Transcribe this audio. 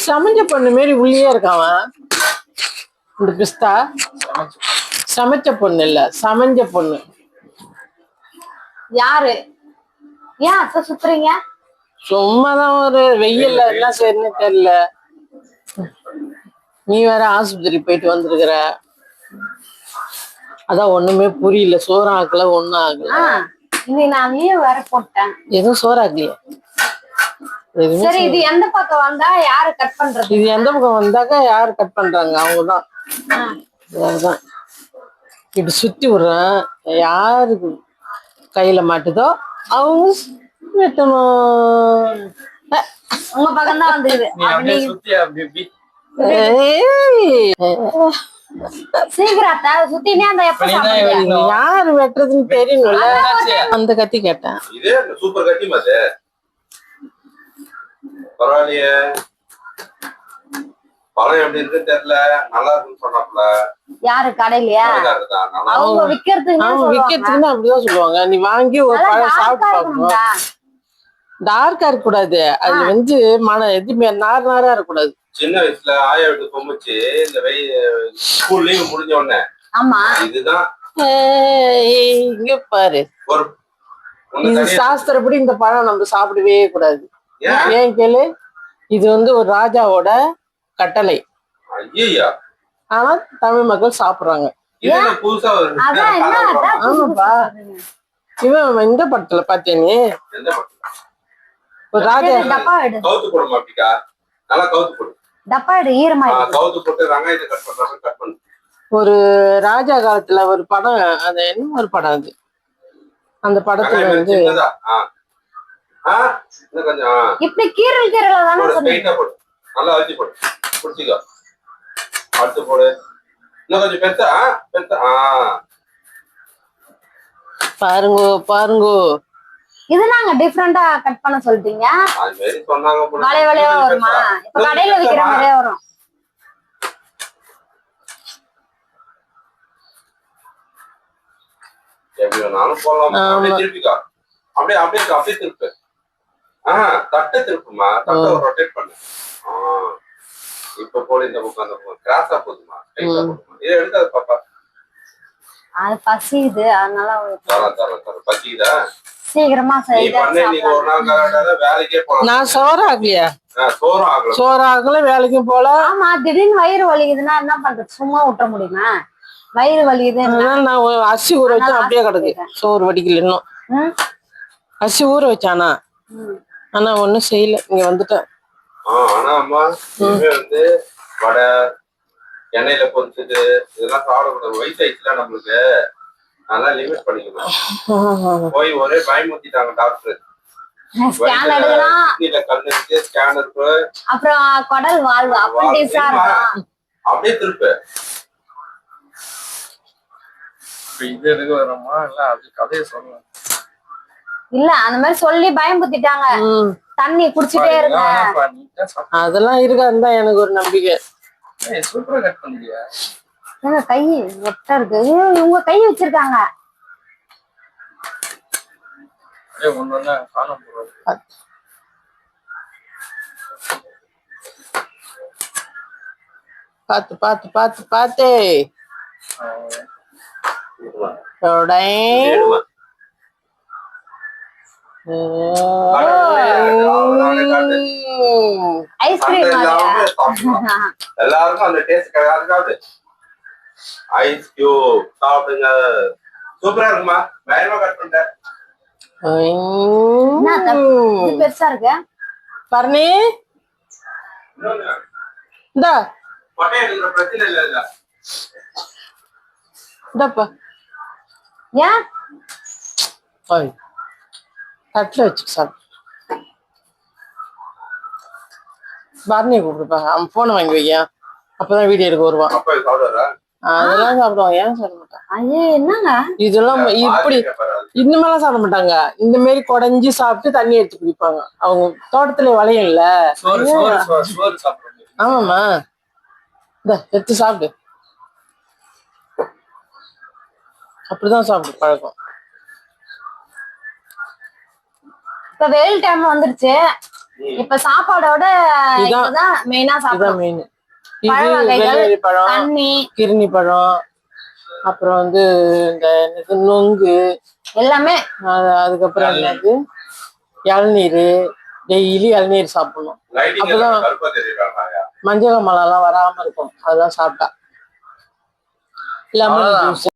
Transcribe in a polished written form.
சமைஞ்ச பொண்ணு மாரி உள்ளே இருக்கான் இந்த பிஸ்தா. சமைச்ச பொண்ணு இல்ல, சமைஞ்ச பொண்ணு. யாரு? ஏன் அத்தை சுத்துறீங்க? சும்மாதான் ஒரு வெயில்ல என்ன செய்யணும்னு தெரியல. நீ வேற ஆஸ்பத்திரி போயிட்டு வந்திருக்கிற, அதான் ஒண்ணுமே புரியல. சோறு ஆக்கல, ஒண்ணும் ஆகல. இன்னைக்கு நான் லீவ் வேற போட்டேன். எதுவும் சோறு ஆக்கலையே. சரி, இது எந்த பக்கம் வந்தா யாரு கட் பண்றது? இது எந்த பக்கம் வந்தாக்கா யாரு கட் பண்றாங்க? அவங்கதான். அதுதான் இப்படி சுத்தி விடுறேன். யாருக்கு கையில மாட்டுதோ அவங்க வெட்டணும். உங்க பக்கம் தான் வந்துருது. சீக்கிரம் சுத்தினே அந்த யாரு வெட்டுறதுன்னு தெரியணும்ல. அந்த கத்தி கேட்டேன். சூப்பர் கத்தி மாது பரவாயில்லையே. பழம் எப்படி இருக்கு தெரியல, நல்லா இருக்குன்னு சொன்னாப்ல. யாரு? கடையிலயா? அவங்க விக்கிறதுக்கு அப்படிதான் சொல்லுவாங்க. நீ வாங்கி ஒரு பழம் சாப்பிட்டு பாக்கணும். டார்க்கா இருக்க கூடாது. அது வந்து எதுவுமே நார் நாரா இருக்கக்கூடாது. சின்ன வயசுல ஆயா வீட்டு பொம்முச்சு இந்த ஸ்கூல் லீவ் முடிஞ்ச உடனே. ஆமா, இதுதான் இங்க பாரு. இது சாஸ்திரப்படி இந்த பழம் நம்ம சாப்பிடவே கூடாது. ஏன் கேளு, இது வந்து ஒரு ராஜாவோட கட்டளை. ஆனா தமிழ் மக்கள் சாப்பிடுறாங்க. ஆமாப்பா, இவன் இந்த படத்துல பாத்தியா நீ? ஒரு ராஜா ஒரு ராஜா காலத்துல ஒரு படம், அது என்ன ஒரு படம் அது, அந்த படத்துல வந்து இப்படி கீரல் கீரலா தான சொன்னீங்க. நல்லா அழுத்தி போடு, புடிச்சிக்கோ. அடுத்து போடு, இன்னும் கொஞ்சம் பெருசா பெருசா. பாருங்க பாருங்க, இது நாங்க டிஃபரெண்டா கட் பண்ண சொல்லிட்டீங்க. அது மாதிரி சொன்னாங்க. வளைய வளையவா வருமா? இப்ப கடையில விக்கிற மாதிரியே வரும். எப்படி வேணாலும் போடலாம். அப்படியே திருப்பிக்கோ, அப்படியே அப்படியே அப்படியே திருப்பு. தட்டை திருப்புமா, தட்டை ரொட்டேட் பண்ணு. இப்ப போடு, இந்த பக்கம் அந்த பக்கம் கிராஸா போதுமா, ஸ்ட்ரைட்டா போதுமா? இதை எடுக்காத பாப்பா. அது பசிக்குது, அதனால பசிக்குதா? சீக்கிரமா வேலைக்கே போலாம். நான் சோறு ஆகலையா? சோறு ஆகல, வேலைக்கும் போல. ஆமா, திடீர்னு வயிறு வலிக்குதுன்னா என்ன பண்றது? சும்மா விட்டுற முடியுமா? வயிறு வலிக்குது. நான் அரிசி ஊற வச்சா அப்படியே கிடக்கு. சோறு வடிக்கல இன்னும். அரிசி ஊற வச்சானா, ஆனா ஒண்ணும் செய்யல. இங்க வந்துட்டேன். ஆனா அம்மா வந்து வடை எண்ணெயில பொரிச்சது இதெல்லாம் சாப்பிடக்கூடாது. வயசாயிடுச்சுல நம்மளுக்கு, அதெல்லாம் லிமிட் பண்ணிக்கணும். போய் ஒரே பயமுத்திட்டாங்க டாக்டர். கல் இருக்கு, ஸ்கேன் இருக்கு, அப்புறம் குடல் வால்வு அப்பண்டிஸா இருக்கும். அப்படியே திருப்பு. இது எதுக்கு வரமா? இல்ல அது கதையை சொல்லலாம். இல்ல, அந்த மாதிரி சொல்லி பயம்புத்திட்டாங்க. தண்ணி குடிச்சிட்டே இருங்க, அதெல்லாம் இருக்காதுதான் எனக்கு ஒரு நம்பிக்கை. சூப்பரா கட் பண்ணியா? எங்க கை வெட்ட இருக்கு. இவங்க கை வச்சிருக்காங்க. பாத்து பாத்து பாத்து பாத்து ஐஸ்கிரீம் எல்லாருக்கும் அந்த டேஸ்ட் கிடையாது. ஐஸ் கியூப் சாப்பிடுங்க, சூப்பரா இருக்குமா? பயமா கட் பண்ணிட்டேன். பெருசா இருக்கு. பரணி இந்தா, கொட்டை எடுக்கிற பிரச்சனை இல்ல. இந்தப்பா, ஏன் தட்டுல வச்சு சாப்பிடு. பரணியை கூப்பிடுப்பா, அவன் போனை வாங்கி வையா, அப்பதான் வீடியோ எடுக்க வருவான். அதெல்லாம் சாப்பிடுவான். ஏன் சாப்பிட மாட்டான்? ஐயே, என்னங்க இதெல்லாம் இப்படி இந்த மாதிரிலாம் சாப்பிட மாட்டாங்க. இந்த மாதிரி குடஞ்சி சாப்பிட்டு தண்ணி எடுத்து குடிப்பாங்க. அவங்க தோட்டத்துல வளையல்ல. ஆமாமா, இந்த எடுத்து சாப்பிடு. அப்படிதான் சாப்பிடு பழக்கம். இப்ப வெயில் டைம் வந்துருச்சு. இப்ப சாப்பாடோட இதான். இதுதான் மெயினா இதான் சாப்பிடணும். மெயின். பழ இது வகைகள், வெள்ளரி பழம், தண்ணி கிருணி பழம், அப்புறம் வந்து இந்த என்னது நொங்கு, எல்லாமே. அதுக்கப்புறம் என்னது இளநீர். டெய்லி இளநீர் சாப்பிடணும். லைட்டிங் அப்பதான் கருப்பா தெரியுறாங்க. மஞ்சள் மலைலாம் வராம இருக்கும் அதெல்லாம் சாப்பிட்டா. Lemon juice